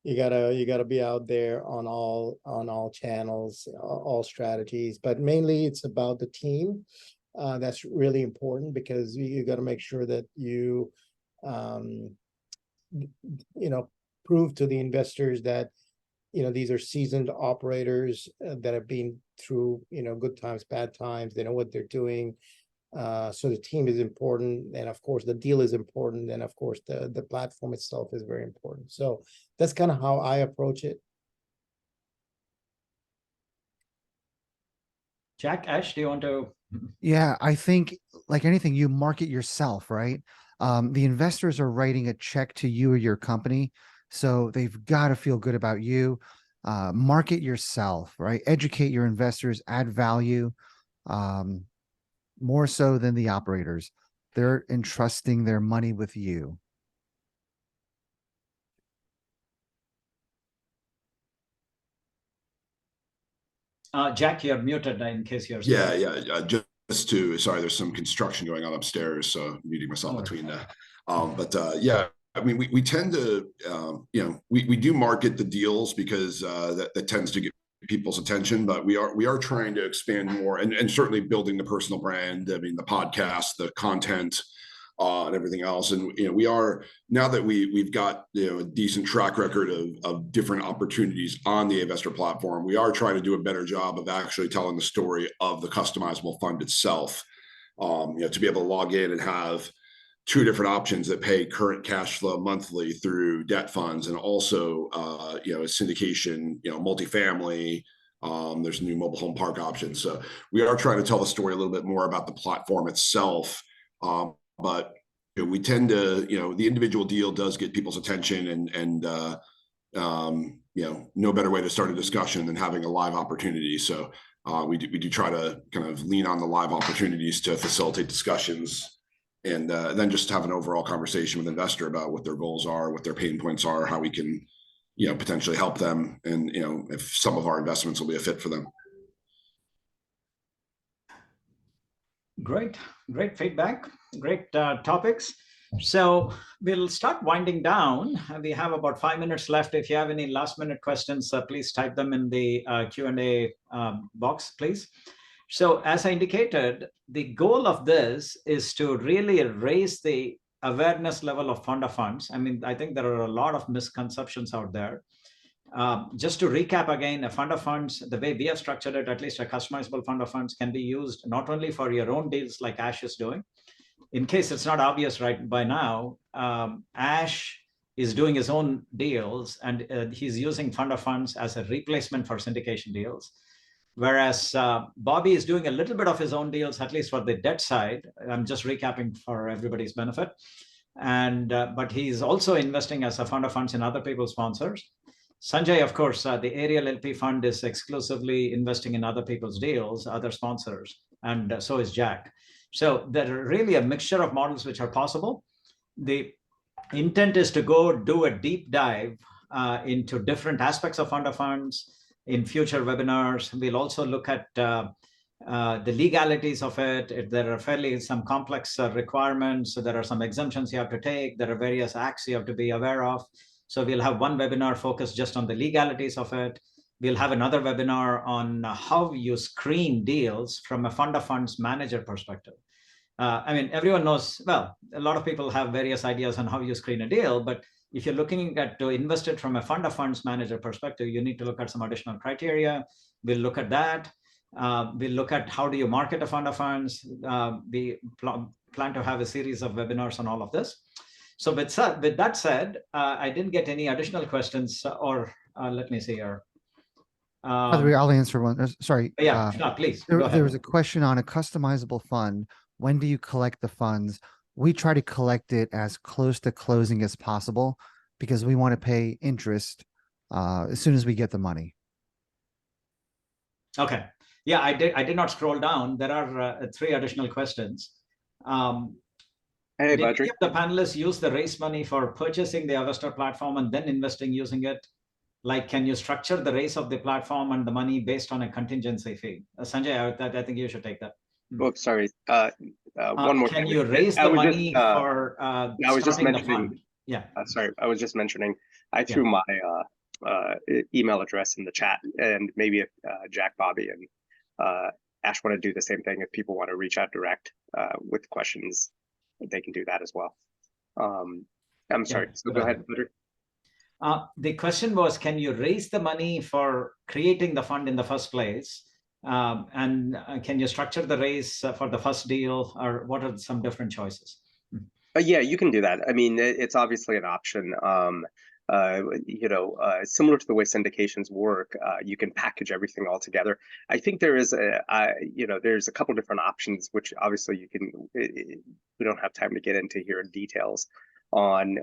You gotta be out there on all channels, all strategies. But mainly, it's about the team. That's really important, because you got to make sure that you prove to the investors that these are seasoned operators that have been through good times, bad times. They know what they're doing. So the team is important, and of course the deal is important, and of course the platform itself is very important. So that's kind of how I approach it. Jack, Ash, do you want to? Yeah, I think like anything, you market yourself, right? The investors are writing a check to you or your company, so they've got to feel good about you. Market yourself, right? Educate your investors, add value, more so than the operators. They're entrusting their money with you. Jack, you're muted in case you're. Yeah. Just to, sorry, there's some construction going on upstairs, so muting myself between that. Yeah, I mean, we tend to, we do market the deals because that tends to get people's attention, but we are trying to expand more and certainly building the personal brand. I mean, the podcast, the content, and everything else. And we are, now that we've got a decent track record of different opportunities on the investor platform, we are trying to do a better job of actually telling the story of the customizable fund itself. To be able to log in and have two different options that pay current cash flow monthly through debt funds, and also a syndication, multifamily. There's new mobile home park options. So we are trying to tell the story a little bit more about the platform itself. But we tend to, the individual deal does get people's attention, and no better way to start a discussion than having a live opportunity. So we do try to kind of lean on the live opportunities to facilitate discussions, and then just have an overall conversation with investor about what their goals are, what their pain points are, how we can, potentially help them, and if some of our investments will be a fit for them. Great feedback, great topics. So we'll start winding down. We have about 5 minutes left. If you have any last minute questions, please type them in the Q&A box, please. So as I indicated, the goal of this is to really raise the awareness level of fund of funds. I mean, I think there are a lot of misconceptions out there. Just to recap again, a fund of funds, the way we have structured it, at least a customizable fund of funds, can be used not only for your own deals like Ash is doing. In case it's not obvious right by now, Ash is doing his own deals, and he's using fund of funds as a replacement for syndication deals. Whereas Bobby is doing a little bit of his own deals, at least for the debt side. I'm just recapping for everybody's benefit. And but he's also investing as a fund of funds in other people's sponsors. Sanjay, of course, the Ariel LP fund is exclusively investing in other people's deals, other sponsors, and so is Jack. So there are really a mixture of models which are possible. The intent is to go do a deep dive into different aspects of fund of funds in future webinars. We'll also look at the legalities of it. There are fairly some complex requirements. So there are some exemptions you have to take. There are various acts you have to be aware of. So we'll have one webinar focused just on the legalities of it. We'll have another webinar on how you screen deals from a fund of funds manager perspective. I mean, everyone knows, well, a lot of people have various ideas on how you screen a deal, but if you're looking at to invest it from a fund of funds manager perspective, you need to look at some additional criteria. We'll look at that. We'll look at how do you market a fund of funds. We plan to have a series of webinars on all of this. So with that said, I didn't get any additional questions, or let me see here. I'll answer one. Sorry. Yeah, no, please. There was a question on a customizable fund. When do you collect the funds? We try to collect it as close to closing as possible because we want to pay interest as soon as we get the money. Okay. Yeah, I did not scroll down. There are 3 additional questions. Hey, Badri. Did the panelists use the raise money for purchasing the Avestor platform and then investing using it? Like, can you structure the raise of the platform and the money based on a contingency fee? Sanjay, I think you should take that. Oh, sorry. One more. Can you raise the money for I was just mentioning. Yeah. Sorry, I was just mentioning. I threw my email address in the chat, and maybe if Jack, Bobby, and Ash want to do the same thing, if people want to reach out direct with questions, they can do that as well. I'm sorry. So go ahead, Badri. The question was, can you raise the money for creating the fund in the first place? And can you structure the raise for the first deal, or what are some different choices? Yeah, you can do that. I mean, it's obviously an option. Similar to the way syndications work, you can package everything all together. I think there is there's a couple different options, which obviously you can. We don't have time to get into here in details on,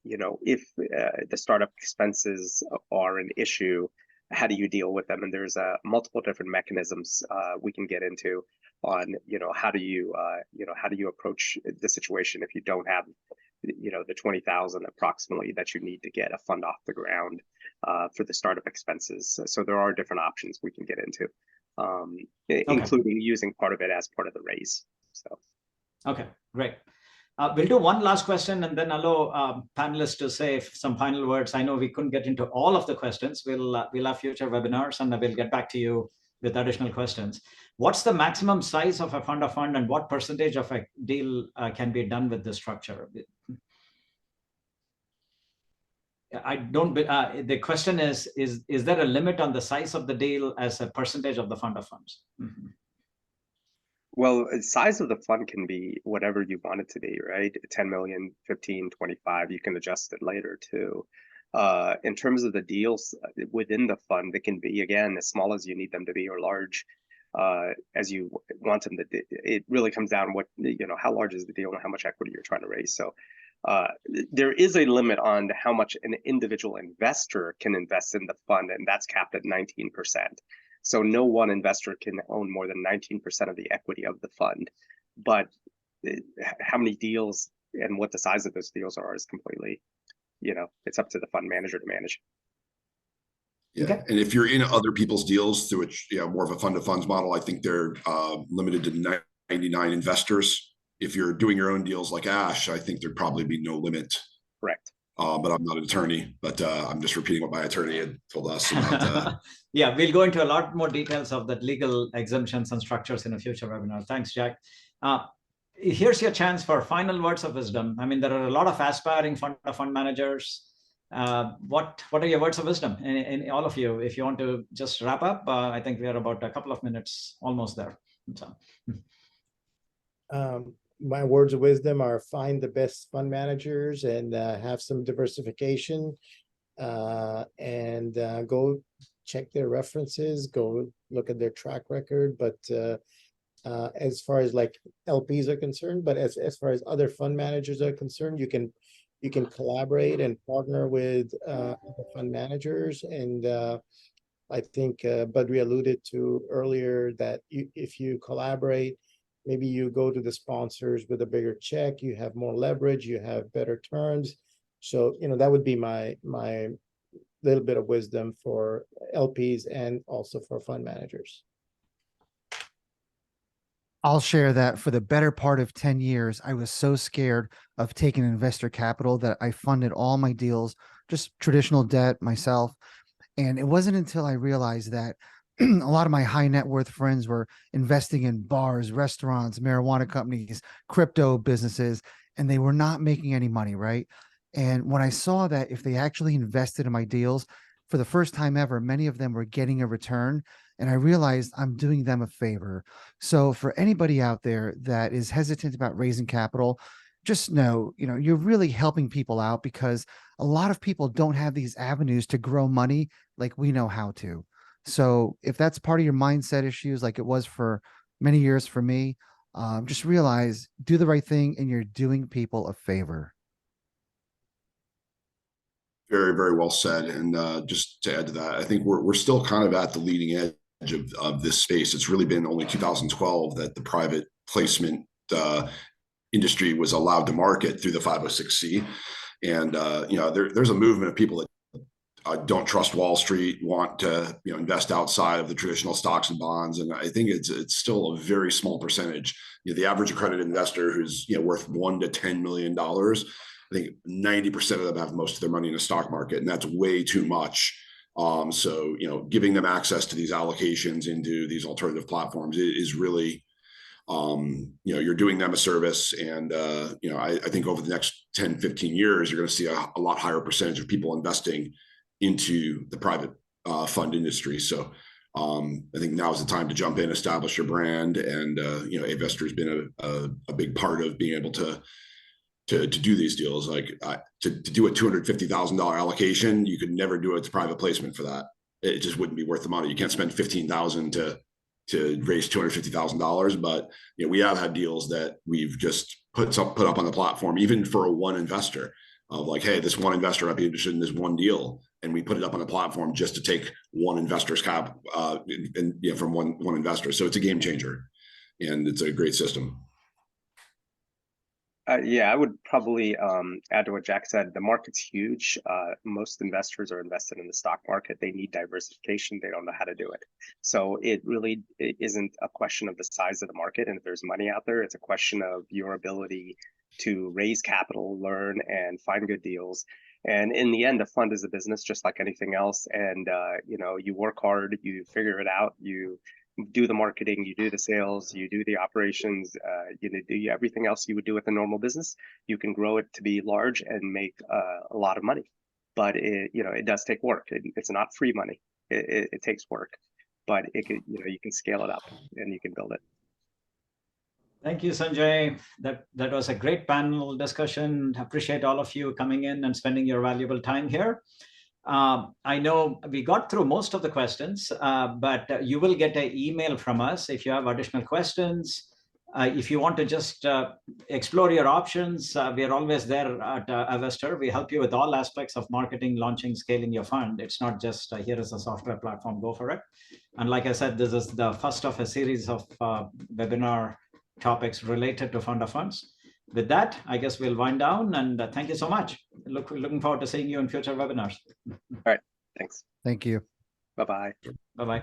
if the startup expenses are an issue, how do you deal with them? And there's multiple different mechanisms we can get into on, how do you approach the situation if you don't have, the 20,000 approximately that you need to get a fund off the ground for the startup expenses. So there are different options we can get into, including using part of it as part of the raise. So. Okay, great. We'll do one last question and then allow panelists to say some final words. I know we couldn't get into all of the questions. We'll have future webinars and we'll get back to you with additional questions. What's the maximum size of a fund of fund, and what percentage of a deal can be done with this structure? The question is there a limit on the size of the deal as a percentage of the fund of funds? Mm-hmm. Well, the size of the fund can be whatever you want it to be, right? 10 million, 15, 25, you can adjust it later too. In terms of the deals within the fund, it can be, again, as small as you need them to be or large as you want them to. It really comes down to how large is the deal and how much equity you're trying to raise. So there is a limit on how much an individual investor can invest in the fund, and that's capped at 19%. So no one investor can own more than 19% of the equity of the fund. But how many deals and what the size of those deals are is completely, it's up to the fund manager to manage. Yeah, okay. And if you're in other people's deals through more of a fund of funds model, I think they're limited to 99 investors. If you're doing your own deals like Ash, I think there'd probably be no limit. Correct. But I'm not an attorney, but I'm just repeating what my attorney had told us about. Yeah, we'll go into a lot more details of the legal exemptions and structures in a future webinar. Thanks, Jack. Here's your chance for final words of wisdom. I mean, there are a lot of aspiring fund managers. What are your words of wisdom? And all of you, if you want to just wrap up, I think we are about a couple of minutes almost there. So. My words of wisdom are find the best fund managers and have some diversification, and go check their references, go look at their track record. But as far as like LPs are concerned, but as far as other fund managers are concerned, you can collaborate and partner with other fund managers. And I think Badri alluded to earlier that if you collaborate, maybe you go to the sponsors with a bigger check, you have more leverage, you have better terms. So, that would be my little bit of wisdom for LPs and also for fund managers. I'll share that for the better part of 10 years, I was so scared of taking investor capital that I funded all my deals, just traditional debt myself. And it wasn't until I realized that a lot of my high net worth friends were investing in bars, restaurants, marijuana companies, crypto businesses, and they were not making any money, right? And when I saw that if they actually invested in my deals, for the first time ever, many of them were getting a return. And I realized I'm doing them a favor. So for anybody out there that is hesitant about raising capital, just know, you're really helping people out, because a lot of people don't have these avenues to grow money like we know how to. So if that's part of your mindset issues, like it was for many years for me, just realize, do the right thing, and you're doing people a favor. Very, very well said. And just to add to that, I think we're still kind of at the leading edge of this space. It's really been only 2012 that the private placement industry was allowed to market through the 506c. And there's a movement of people that don't trust Wall Street, want to invest outside of the traditional stocks and bonds, and I think it's still a very small percentage. The average accredited investor who's worth $1 to $10 million, I think 90% of them have most of their money in the stock market, and that's way too much. So giving them access to these allocations into these alternative platforms is really you're doing them a service. And I think over the next 10, 15 years, you're going to see a lot higher percentage of people investing into the private fund industry. So I think now is the time to jump in, establish your brand, and Avestor has been a big part of being able to do these deals. Like to do a $250,000 allocation, you could never do it to private placement for that. It just wouldn't be worth the money. You can't spend $15,000 to raise $250,000. But we have had deals that we've just put up on the platform, even for a one investor, of like, hey, this one investor might be interested in this one deal, and we put it up on the platform just to take one investor's cap from one investor. So it's a game changer, and it's a great system. Yeah, I would probably add to what Jack said. The market's huge. Most investors are invested in the stock market. They need diversification. They don't know how to do it. So it really isn't a question of the size of the market. And if there's money out there, it's a question of your ability to raise capital, learn, and find good deals. And in the end, a fund is a business just like anything else. And you work hard, you figure it out, you do the marketing, you do the sales, you do the operations, do everything else you would do with a normal business. You can grow it to be large and make a lot of money, but it does take work. It's not free money. It takes work, but you can scale it up and you can build it. Thank you, Sanjay. That was a great panel discussion. Appreciate all of you coming in and spending your valuable time here. I know we got through most of the questions, but you will get an email from us if you have additional questions. If you want to just explore your options, we are always there at Avestor. We help you with all aspects of marketing, launching, scaling your fund. It's not just here is a software platform, go for it. And like I said, this is the first of a series of webinar topics related to fund of funds. With that, I guess we'll wind down, and thank you so much. Looking forward to seeing you in future webinars. All right, thanks. Thank you. Bye-bye. Bye-bye.